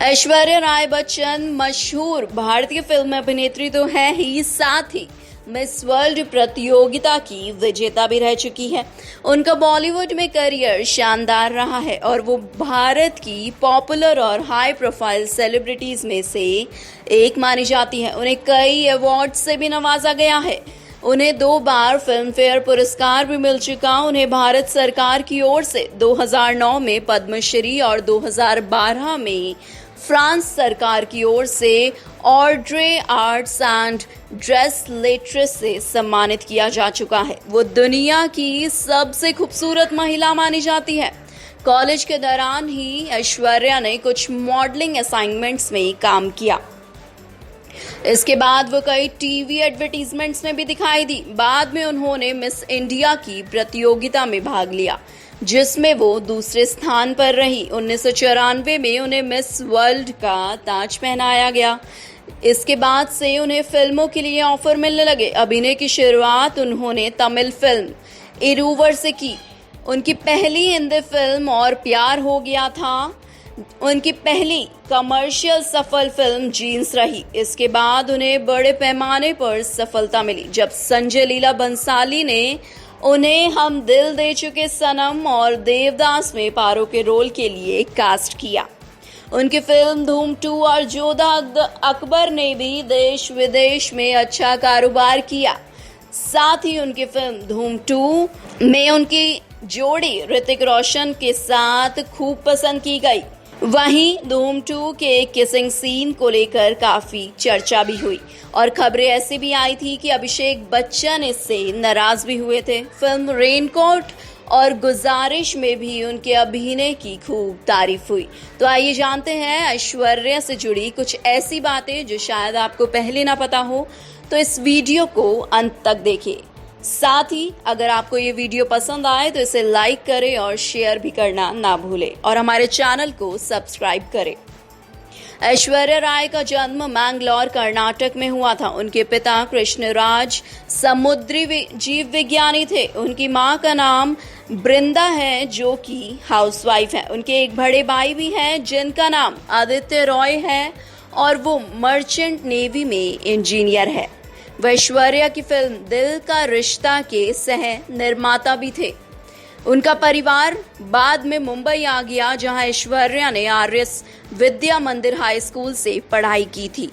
ऐश्वर्या राय बच्चन मशहूर भारतीय फिल्म अभिनेत्री तो है ही, साथ ही मिस वर्ल्ड प्रतियोगिता की विजेता भी रह चुकी है। उनका बॉलीवुड में करियर शानदार रहा है और वो भारत की पॉपुलर और हाई प्रोफाइल सेलिब्रिटीज में से एक मानी जाती है। उन्हें कई अवार्ड से भी नवाजा गया है। उन्हें 2 बार फिल्म फेयर पुरस्कार भी मिल चुका। उन्हें भारत सरकार की ओर से 2009 में पद्मश्री और 2012 में फ्रांस सरकार की ओर से ऑर्ड्रे आर्ट्स एंड ड्रेस लेट्रेस से सम्मानित किया जा चुका है। वो दुनिया की सबसे खूबसूरत महिला मानी जाती है। कॉलेज के दौरान ही ऐश्वर्या ने कुछ मॉडलिंग असाइनमेंट्स में काम किया। इसके बाद वो कई टीवी एडवर्टीजमेंट्स में भी दिखाई दी। बाद में उन्होंने मिस इंडिया की प्रतियोगिता में भाग लिया, जिसमें वो दूसरे स्थान पर रही। 1994 में उन्हें मिस वर्ल्ड का ताज पहनाया गया। इसके बाद से उन्हें फिल्मों के लिए ऑफर मिलने लगे। अभिनय की शुरुआत उन्होंने तमिल फिल्म इरूवर से की। उनकी पहली हिंदी फिल्म और प्यार हो गया था उनकी पहली कमर्शियल सफल फिल्म जीन्स रही। इसके बाद उन्हें बड़े पैमाने पर सफलता मिली जब संजय लीला बंसाली ने उन्हें हम दिल दे चुके सनम और देवदास में पारो के रोल के लिए कास्ट किया। उनकी फिल्म धूम 2 और जोधा अकबर ने भी देश विदेश में अच्छा कारोबार किया। साथ ही उनकी फिल्म धूम 2 में उनकी जोड़ी ऋतिक रोशन के साथ खूब पसंद की गई। वहीं धूम 2 के किसिंग सीन को लेकर काफी चर्चा भी हुई और खबरें ऐसी भी आई थी कि अभिषेक बच्चन इससे नाराज भी हुए थे। फिल्म रेनकोट और गुजारिश में भी उनके अभिनय की खूब तारीफ हुई। तो आइए जानते हैं ऐश्वर्या से जुड़ी कुछ ऐसी बातें जो शायद आपको पहले ना पता हो। तो इस वीडियो को अंत तक देखिए। साथ ही अगर आपको ये वीडियो पसंद आए तो इसे लाइक करें और शेयर भी करना ना भूलें और हमारे चैनल को सब्सक्राइब करें। ऐश्वर्या राय का जन्म मैंगलोर कर्नाटक में हुआ था। उनके पिता कृष्णराज समुद्री जीव विज्ञानी थे। उनकी मां का नाम बृंदा है जो कि हाउसवाइफ है। उनके एक बड़े भाई भी हैं जिनका नाम आदित्य रॉय है और वो मर्चेंट नेवी में इंजीनियर है। वह ऐश्वर्या की फिल्म दिल का रिश्ता के सह निर्माता भी थे। उनका परिवार बाद में मुंबई आ गया, जहां ऐश्वर्या ने आर्यस विद्या मंदिर हाई स्कूल से पढ़ाई की थी।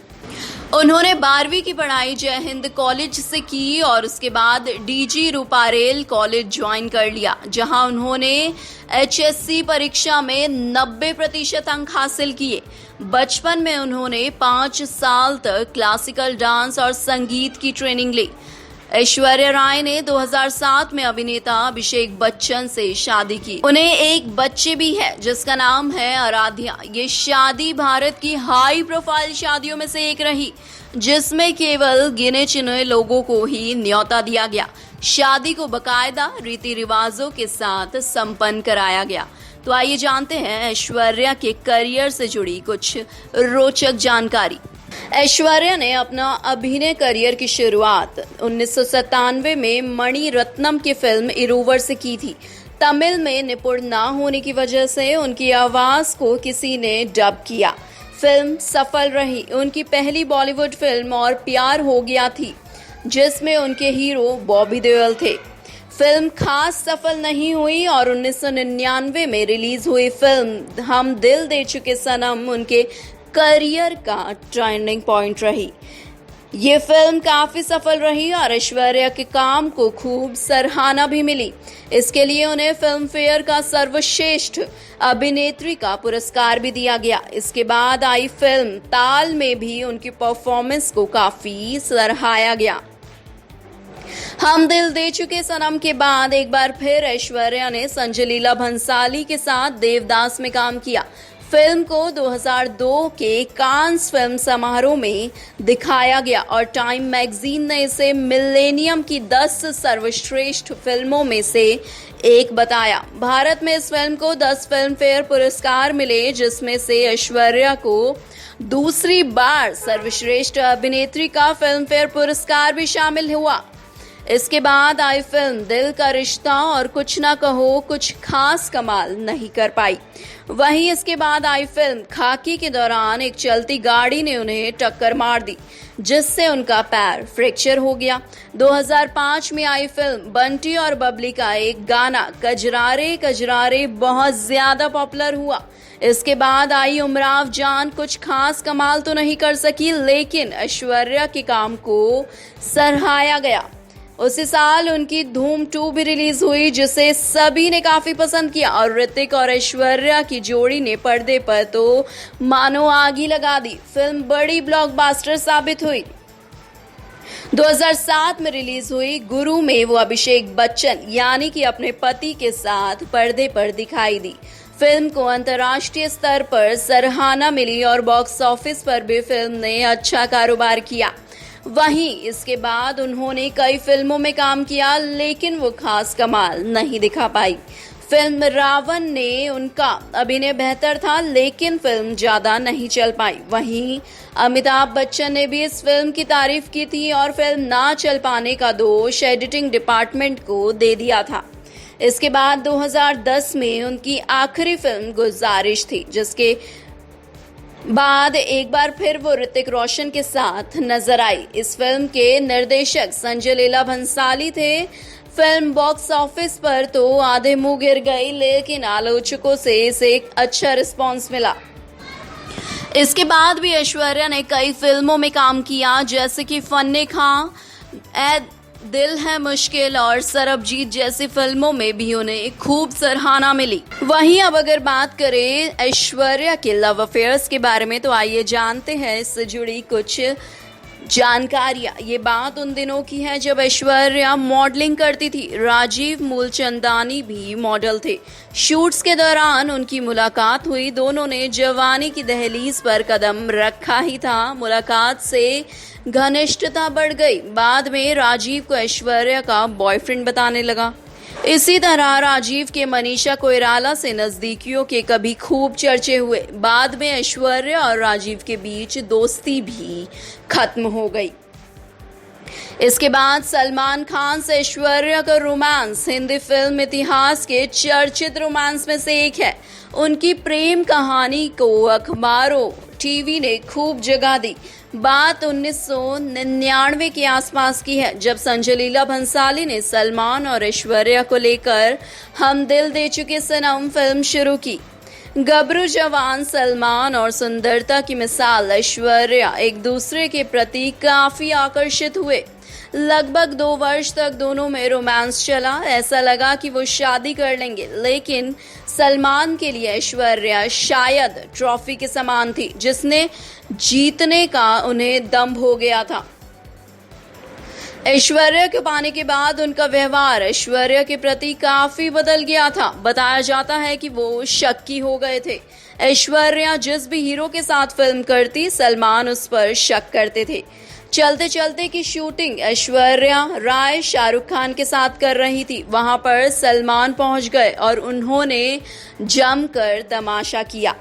उन्होंने 12वीं की पढ़ाई जय हिंद कॉलेज से की और उसके बाद डीजी रूपारेल कॉलेज ज्वाइन कर लिया, जहां उन्होंने HSC परीक्षा में 90% अंक हासिल किए। बचपन में उन्होंने 5 साल तक क्लासिकल डांस और संगीत की ट्रेनिंग ली। ऐश्वर्या राय ने 2007 में अभिनेता अभिषेक बच्चन से शादी की। उन्हें एक बच्चे भी है जिसका नाम है आराध्या। ये शादी भारत की हाई प्रोफाइल शादियों में से एक रही, जिसमें केवल गिने चुने लोगों को ही न्योता दिया गया। शादी को बकायदा रीति रिवाजों के साथ संपन्न कराया गया। तो आइए जानते हैं ऐश्वर्या के करियर से जुड़ी कुछ रोचक जानकारी। ऐश्वर्या ने अपना अभिनय करियर की शुरुआत 1997 में मणि रत्नम की फिल्म इरूवर से की थी। तमिल में निपुण ना होने की वजह से उनकी आवाज को किसी ने डब किया। फिल्म सफल रही। उनकी पहली बॉलीवुड फिल्म और प्यार हो गया थी, जिसमें उनके हीरो बॉबी देओल थे। फिल्म खास सफल नहीं हुई और 1999 में रिलीज हुई फिल्म हम दिल दे चुके सनम उनके करियर का टर्निंग पॉइंट रही। ये फिल्म काफी सफल रही और ऐश्वर्या के काम को खूब सराहना भी मिली। इसके लिए उन्हें फिल्म फेयर का सर्वश्रेष्ठ अभिनेत्री का पुरस्कार भी दिया गया। इसके बाद आई फिल्म ताल में भी उनकी परफॉर्मेंस को काफी सराहाया गया। हम दिल दे चुके सनम के बाद एक बार फिर ऐश्वर्या ने संजय लीला भंसाली के साथ देवदास में काम किया। फिल्म को 2002 के कांस फिल्म समारोह में दिखाया गया और टाइम मैगजीन ने इसे मिलेनियम की 10 सर्वश्रेष्ठ फिल्मों में से एक बताया। भारत में इस फिल्म को 10 फिल्म फेयर पुरस्कार मिले, जिसमें से ऐश्वर्या को दूसरी बार सर्वश्रेष्ठ अभिनेत्री का फिल्म फेयर पुरस्कार भी शामिल हुआ। इसके बाद आई फिल्म दिल का रिश्ता और कुछ ना कहो कुछ खास कमाल नहीं कर पाई। वहीं इसके बाद आई फिल्म खाकी के दौरान एक चलती गाड़ी ने उन्हें टक्कर मार दी, जिससे उनका पैर फ्रैक्चर हो गया। 2005 में आई फिल्म बंटी और बबली का एक गाना कजरारे कजरारे बहुत ज्यादा पॉपुलर हुआ। इसके बाद आई उमराव जान कुछ खास कमाल तो नहीं कर सकी, लेकिन ऐश्वर्या के काम को सराहा गया। उसी साल उनकी धूम 2 भी रिलीज हुई, जिसे सभी ने काफी पसंद किया और ऋतिक और ऐश्वर्या की जोड़ी ने पर्दे पर तो मानो आग ही लगा दी। फिल्म बड़ी ब्लॉकबस्टर साबित हुई। 2007 में रिलीज हुई गुरु में वो अभिषेक बच्चन यानी कि अपने पति के साथ पर्दे पर दिखाई दी। फिल्म को अंतर्राष्ट्रीय स्तर पर सराहना मिली और बॉक्स ऑफिस पर भी फिल्म ने अच्छा कारोबार किया। वहीं इसके बाद उन्होंने कई फिल्मों में काम किया, लेकिन वो खास कमाल नहीं दिखा पाई। फिल्म रावण ने उनका अभिनय बेहतर था, लेकिन फिल्म ज्यादा नहीं चल पाई। वहीं अमिताभ बच्चन ने भी इस फिल्म की तारीफ की थी और फिल्म ना चल पाने का दोष एडिटिंग डिपार्टमेंट को दे दिया था। इसके बाद 2010 में उनकी आखिरी फिल्म गुजारिश थी, जिसके बाद एक बार फिर वो ऋतिक रोशन के साथ नजर आई। इस फिल्म के निर्देशक संजय लीला भंसाली थे। फिल्म बॉक्स ऑफिस पर तो आधे मुंह गिर गई, लेकिन आलोचकों से इसे एक अच्छा रिस्पांस मिला। इसके बाद भी ऐश्वर्या ने कई फिल्मों में काम किया, जैसे कि फन्ने खां, ए दिल है मुश्किल और सरबजीत जैसी फिल्मों में भी उन्हें खूब सराहना मिली। वहीं अब अगर बात करें ऐश्वर्या के लव अफेयर्स के बारे में, तो आइए जानते हैं इससे जुड़ी कुछ जानकारियां। ये बात उन दिनों की है जब ऐश्वर्या मॉडलिंग करती थी। राजीव मूलचंदानी भी मॉडल थे। शूट्स के दौरान उनकी मुलाकात हुई। दोनों ने जवानी की दहलीज पर कदम रखा ही था। मुलाकात से घनिष्ठता बढ़ गई। बाद में राजीव को ऐश्वर्या का बॉयफ्रेंड बताने लगा। इसी तरह राजीव के मनीषा कोइराला से नजदीकियों के कभी खूब चर्चे हुए। बाद में ऐश्वर्या और राजीव के बीच दोस्ती भी खत्म हो गई। इसके बाद सलमान खान से ऐश्वर्या का रोमांस हिंदी फिल्म इतिहास के चर्चित रोमांस में से एक है। उनकी प्रेम कहानी को अखबारों, टीवी ने खूब जगह दी। बात 1999 के आसपास की है, जब संजय लीला भंसाली ने सलमान और ऐश्वर्या को लेकर हम दिल दे चुके सनम फिल्म शुरू की। गबरू जवान सलमान और सुंदरता की मिसाल ऐश्वर्या एक दूसरे के प्रति काफी आकर्षित हुए। लगभग 2 वर्ष तक दोनों में रोमांस चला। ऐसा लगा कि वो शादी कर लेंगे, लेकिन सलमान के लिए ऐश्वर्या शायद ट्रॉफी के समान थी, जिसने जीतने का उन्हें दम्भ हो गया था। ऐश्वर्या को पाने के बाद उनका व्यवहार ऐश्वर्या के प्रति काफी बदल गया था। बताया जाता है कि वो शक्की हो गए थे। ऐश्वर्या जिस भी हीरो के साथ फिल्म करती, सलमान उस पर शक करते थे। चलते चलते की शूटिंग ऐश्वर्या राय शाहरुख खान के साथ कर रही थी। वहां पर सलमान पहुंच गए और उन्होंने जमकर तमाशा किया।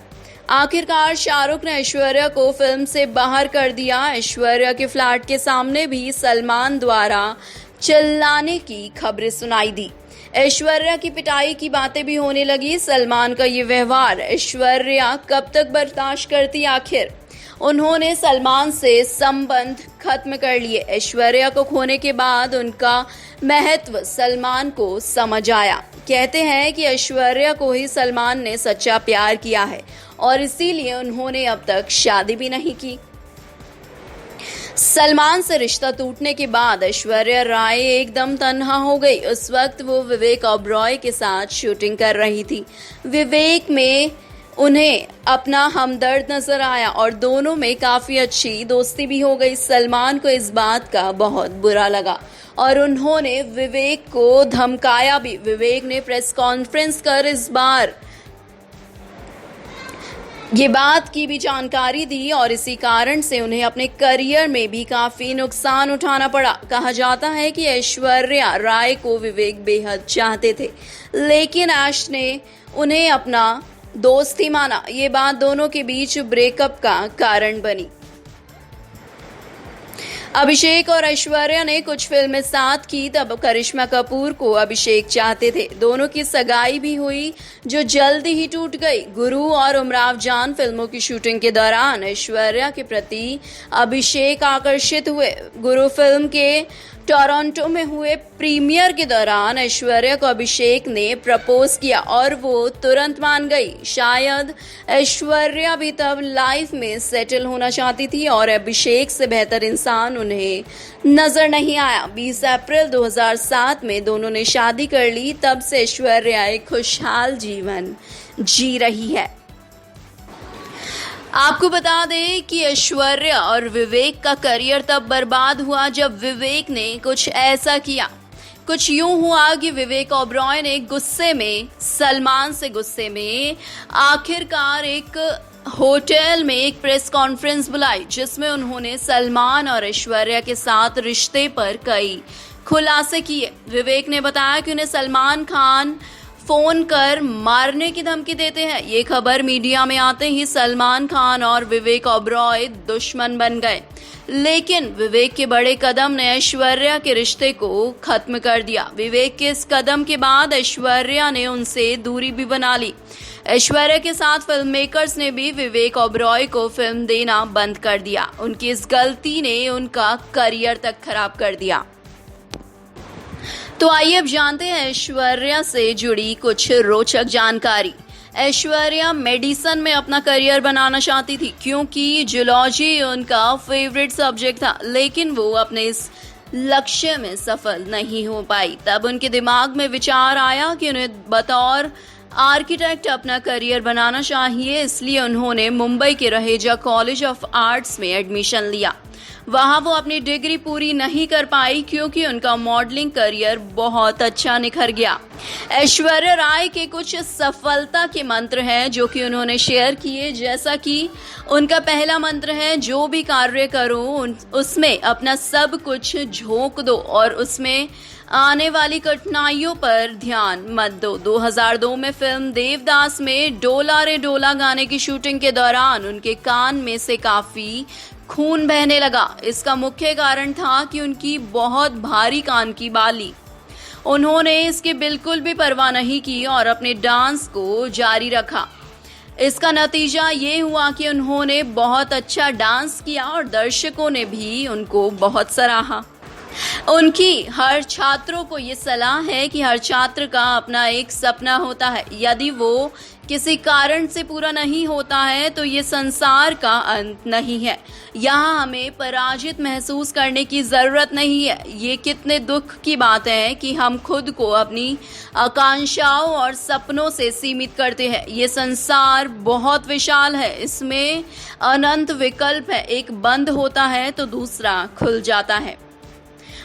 आखिरकार शाहरुख ने ऐश्वर्या को फिल्म से बाहर कर दिया। ऐश्वर्या के फ्लैट के सामने भी सलमान द्वारा चिल्लाने की खबरें सुनाई दी। ऐश्वर्या की पिटाई की बातें भी होने लगी। सलमान का ये व्यवहार ऐश्वर्या कब तक बर्दाश्त करती? आखिर उन्होंने सलमान से संबंध खत्म कर लिए। ऐश्वर्या को खोने के बाद उनका महत्व सलमान को समझ आया। कहते हैं कि ऐश्वर्या को ही सलमान ने सच्चा प्यार किया है और इसीलिए उन्होंने अब तक शादी भी नहीं की। सलमान से रिश्ता टूटने के बाद ऐश्वर्या राय एकदम तन्हा हो गई। उस वक्त वो विवेक ओबरॉय के साथ शूटिंग कर रही थी। विवेक में उन्हें अपना हमदर्द नजर आया और दोनों में काफी अच्छी दोस्ती भी हो गई। सलमान को इस बात का बहुत बुरा लगा और उन्होंने विवेक को धमकाया भी। विवेक ने प्रेस कॉन्फ्रेंस कर इस बार ये बात की भी जानकारी दी और इसी कारण से उन्हें अपने करियर में भी काफी नुकसान उठाना पड़ा। कहा जाता है कि ऐश्वर्या राय को विवेक बेहद चाहते थे, लेकिन ऐश ने उन्हें अपना दोस्त ही माना। ये बात दोनों के बीच ब्रेकअप का कारण बनी। अभिषेक और ऐश्वर्या ने कुछ फिल्में साथ की, तब करिश्मा कपूर को अभिषेक चाहते थे। दोनों की सगाई भी हुई, जो जल्दी ही टूट गई। गुरु और उमराव जान फिल्मों की शूटिंग के दौरान ऐश्वर्या के प्रति अभिषेक आकर्षित हुए। गुरु फिल्म के टोरंटो में हुए प्रीमियर के दौरान ऐश्वर्या को अभिषेक ने प्रपोज किया और वो तुरंत मान गई। शायद ऐश्वर्या भी तब लाइफ में सेटल होना चाहती थी और अभिषेक से बेहतर इंसान उन्हें नजर नहीं आया। 20 अप्रैल 2007 में दोनों ने शादी कर ली। तब से ऐश्वर्या एक खुशहाल जीवन जी रही है। आपको बता दें कि ऐश्वर्या और विवेक का करियर तब बर्बाद हुआ जब विवेक ने कुछ ऐसा किया। कुछ यूं हुआ कि विवेक ओबरॉय ने सलमान से गुस्से में आखिरकार एक होटल में एक प्रेस कॉन्फ्रेंस बुलाई, जिसमें उन्होंने सलमान और ऐश्वर्या के साथ रिश्ते पर कई खुलासे किए। विवेक ने बताया कि उन्हें सलमान खान फोन कर मारने की धमकी देते हैं। ये खबर मीडिया में आते ही सलमान खान और विवेक ओबरॉय दुश्मन बन गए, लेकिन विवेक के बड़े कदम ने ऐश्वर्या के रिश्ते को खत्म कर दिया। विवेक के इस कदम के बाद ऐश्वर्या ने उनसे दूरी भी बना ली। ऐश्वर्या के साथ फिल्म मेकर्स ने भी विवेक ओबरॉय को फिल्म देना बंद कर दिया। उनकी इस गलती ने उनका करियर तक खराब कर दिया। तो आइए अब जानते हैं ऐश्वर्या से जुड़ी कुछ रोचक जानकारी। ऐश्वर्या मेडिसिन में अपना करियर बनाना चाहती थी, क्योंकि जूलॉजी उनका फेवरेट सब्जेक्ट था, लेकिन वो अपने इस लक्ष्य में सफल नहीं हो पाई। तब उनके दिमाग में विचार आया कि उन्हें बतौर आर्किटेक्ट अपना करियर बनाना चाहिए, इसलिए उन्होंने मुंबई के रहेजा कॉलेज ऑफ आर्ट्स में एडमिशन लिया। वहां वो अपनी डिग्री पूरी नहीं कर पाई, क्योंकि उनका मॉडलिंग करियर बहुत अच्छा निखर गया। ऐश्वर्या राय के कुछ सफलता के मंत्र हैं जो कि उन्होंने शेयर किए, जैसा कि उनका पहला मंत्र है, जो भी कार्य करो उसमें अपना सब कुछ झोंक दो और उसमें आने वाली कठिनाइयों पर ध्यान मत दो। 2002 में फिल्म देवदास में डोला रे डोला गाने की शूटिंग के दौरान उनके कान में से काफी खून बहने लगा। इसका मुख्य कारण था कि उनकी बहुत भारी कान की बाली। उन्होंने इसकी बिल्कुल भी परवाह नहीं की और अपने डांस को जारी रखा। इसका नतीजा ये हुआ कि उन्होंने बहुत अच्छा डांस किया और दर्शकों ने भी उनको बहुत सराहा। उनकी हर छात्रों को ये सलाह है कि हर छात्र का अपना एक सपना होता है। यदि वो किसी कारण से पूरा नहीं होता है तो ये संसार का अंत नहीं है। यहाँ हमें पराजित महसूस करने की जरूरत नहीं है। ये कितने दुख की बात है कि हम खुद को अपनी आकांक्षाओं और सपनों से सीमित करते हैं। ये संसार बहुत विशाल है, इसमें अनंत विकल्प है। एक बंद होता है तो दूसरा खुल जाता है।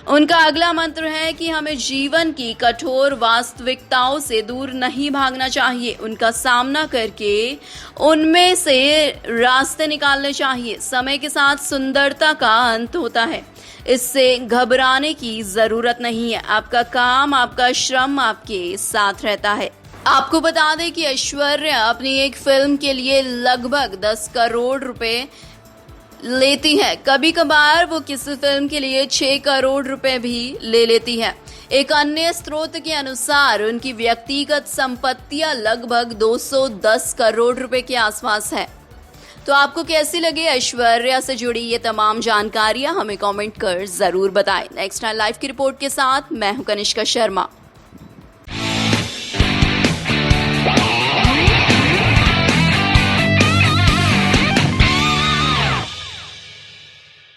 उनका अगला मंत्र है कि हमें जीवन की कठोर वास्तविकताओं से दूर नहीं भागना चाहिए, उनका सामना करके उनमें से रास्ते निकालने चाहिए। समय के साथ सुंदरता का अंत होता है, इससे घबराने की जरूरत नहीं है। आपका काम, आपका श्रम आपके साथ रहता है। आपको बता दें कि ऐश्वर्या अपनी एक फिल्म के लिए लगभग 10 करोड़ रुपए लेती है। कभी कभार वो किसी फिल्म के लिए 6 करोड़ रुपए भी ले लेती है। एक अन्य स्रोत के अनुसार उनकी व्यक्तिगत संपत्तियां लगभग 210 करोड़ रुपए के आसपास है। तो आपको कैसी लगी ऐश्वर्या से जुड़ी ये तमाम जानकारियां, हमें कमेंट कर जरूर बताएं। नेक्स्ट टाइम लाइव की रिपोर्ट के साथ मैं हूं कनिष्का शर्मा।